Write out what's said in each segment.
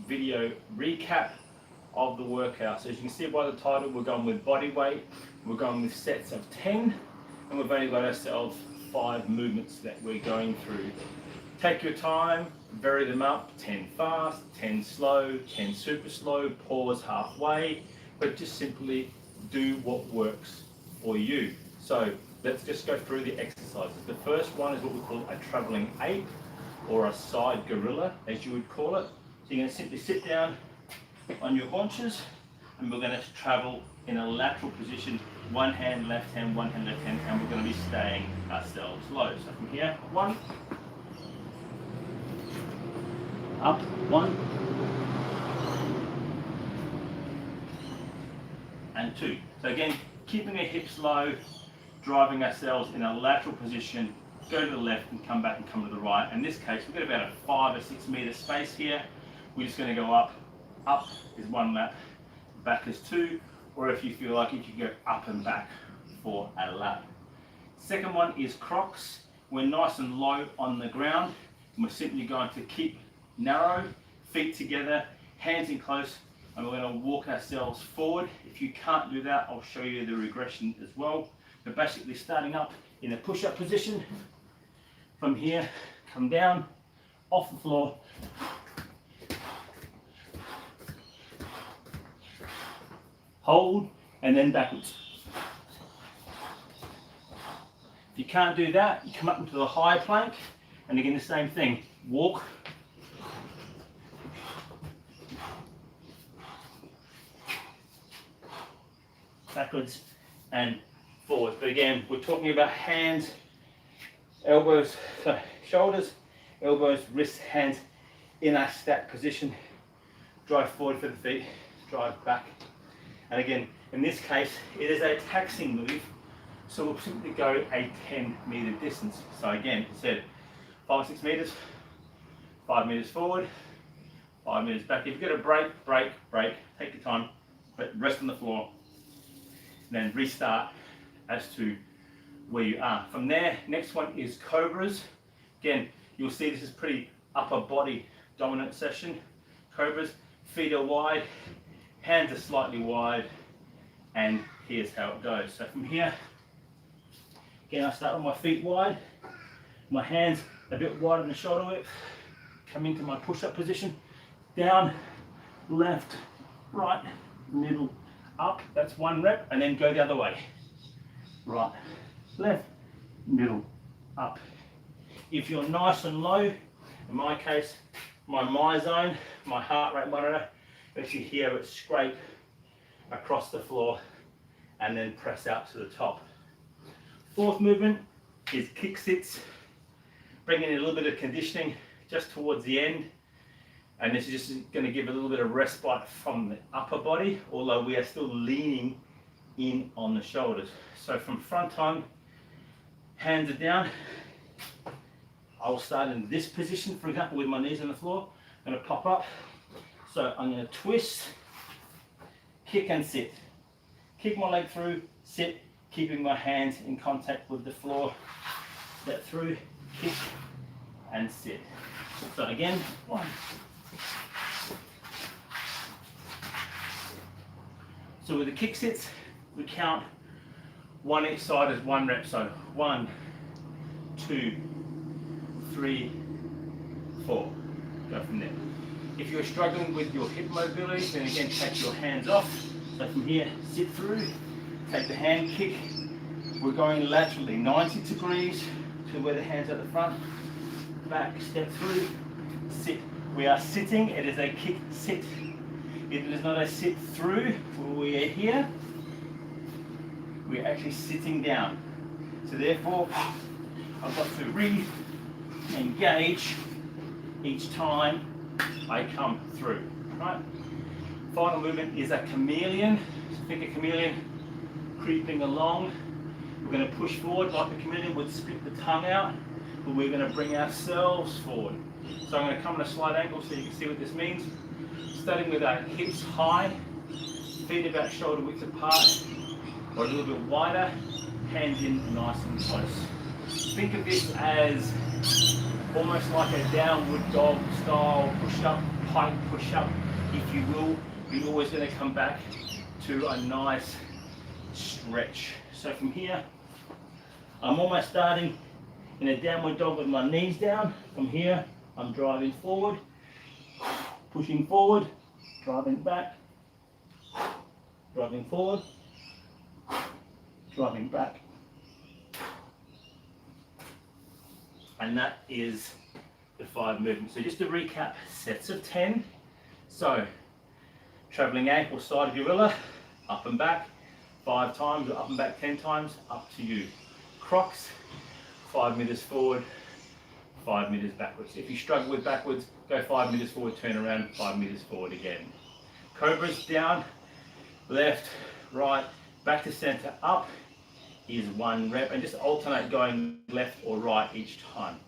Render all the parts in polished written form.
video recap of the workout. So as you can see by the title, we're going with body weight, we're going with sets of 10, and we've only got ourselves 5 movements that we're going through. Take your time, vary them up, 10 fast, 10 slow, 10 super slow, pause halfway, but just simply do what works for you. So let's just go through the exercises. The first one is what we call a traveling ape, or a side gorilla, as you would call it. So you're going to simply sit down on your haunches, and we're going to travel in a lateral position, one hand left hand, one hand left hand, and we're going to be staying ourselves low. So from here, 1, up, 1, and 2. So again, keeping our hips low, driving ourselves in a lateral position, go to the left and come back and come to the right. In this case, we've got about a 5 or 6 meter space here. We're just going to go up. Up is 1 lap, back is 2, or if you feel like you can go up and back for a lap. Second one is Crocs. We're nice and low on the ground, and we're simply going to keep narrow, feet together, hands in close, and we're going to walk ourselves forward. If you can't do that, I'll show you the regression as well. But basically starting up in a push-up position. From here, come down, off the floor, hold, and then backwards. If you can't do that, you come up into the high plank, and again the same thing, walk, backwards and forward. But again, we're talking about hands, elbows, so shoulders, elbows, wrists, hands in a stacked position. Drive forward for the feet, drive back. And again, in this case, it is a taxing move, so we'll simply go a 10 meter distance. So again, said 5 or 6 meters, 5 meters forward, 5 meters back. If you've got a break, take your time, but rest on the floor, and then restart as to where you are. From there, next one is Cobras. Again, you'll see this is pretty upper body dominant session. Cobras, feet are wide, hands are slightly wide, and here's how it goes. So from here, again, I start with my feet wide, my hands a bit wider than the shoulder width, come into my push-up position, down, left, right, middle, up, that's 1 rep, and then go the other way. Right, left, middle, up. If you're nice and low, in my case, my zone, my heart rate monitor, actually hear it scrape across the floor and then press out to the top. Fourth movement is Kicksits, bringing in a little bit of conditioning just towards the end, and this is just going to give a little bit of respite from the upper body, although we are still leaning in on the shoulders. So from front on, hands are down. I will start in this position, for example, with my knees on the floor. I'm going to pop up. So I'm going to twist, kick and sit. Kick my leg through, sit, keeping my hands in contact with the floor. Step through, kick and sit. So again, 1. So with the kick sits, we count 1 each side as 1 rep. So 1, 2, 3, 4. Go from there. If you're struggling with your hip mobility, then again take your hands off. So from here, sit through, take the hand kick. We're going laterally, 90 degrees to where the hands are at the front. Back, step through, sit. We are sitting, it is a kick sit. It is not a sit through. We are here, we're actually sitting down. So therefore, I've got to re-engage each time I come through, right? Final movement is a chameleon. So think a chameleon creeping along. We're going to push forward like the chameleon would spit the tongue out, but we're going to bring ourselves forward. So I'm going to come at a slight angle so you can see what this means. Starting with our hips high, feet about shoulder width apart, or a little bit wider, hands in nice and close. Think of this as almost like a downward dog style push-up tight push-up, if you will, you're always going to come back to a nice stretch. So from here, I'm almost starting in a downward dog with my knees down. From here, I'm driving forward, pushing forward, driving back, driving forward, driving back. And that is the 5 movements. So just to recap, sets of 10. So traveling ankle side of gorilla, up and back 5 times, or up and back 10 times, up to you. Crocs, 5 meters forward, 5 meters backwards. If you struggle with backwards, go 5 meters forward, turn around, 5 meters forward again. Cobras down, left, right, back to center, up is 1 rep, and just alternate going left or right each time.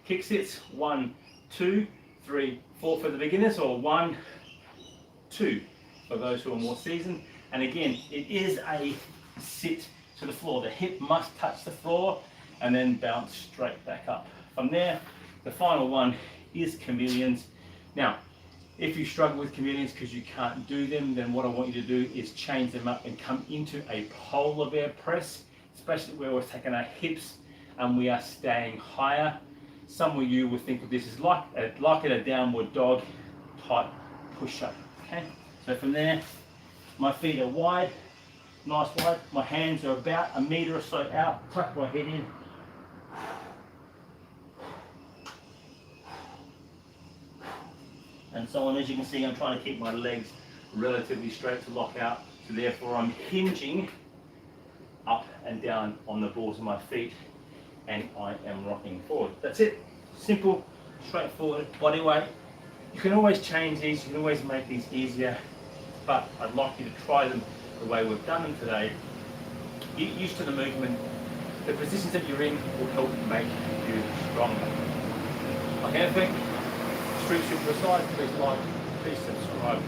Kicksits, 1, 2, 3, 4 for the beginners, or 1, 2 for those who are more seasoned. And again, it is a sit to the floor. The hip must touch the floor and then bounce straight back up. From there, the final one is Chameleons. Now, if you struggle with Chameleons because you can't do them, then what I want you to do is change them up and come into a polar bear press, especially where we're taking our hips and we are staying higher. Some of you will think of this as like in a downward dog type push-up. Okay, so from there, my feet are wide, nice wide. My hands are about 1 meter or so out. Tuck my head in. And so on. As you can see, I'm trying to keep my legs relatively straight to lock out. So therefore, I'm hinging up and down on the balls of my feet, and I am rocking forward. That's it. Simple, straightforward body weight. You can always change these. You can always make these easier. But I'd like you to try them the way we've done them today. Get used to the movement. The positions that you're in will help make you stronger. Like anything, street super aside, please like, please subscribe,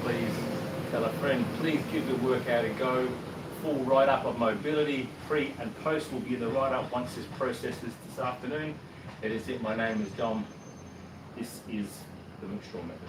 please tell a friend, please give the workout a go. Full write-up of mobility, pre and post will be the write-up once this processes this afternoon. That is it. My name is Dom. This is the MCSTRAWMethod.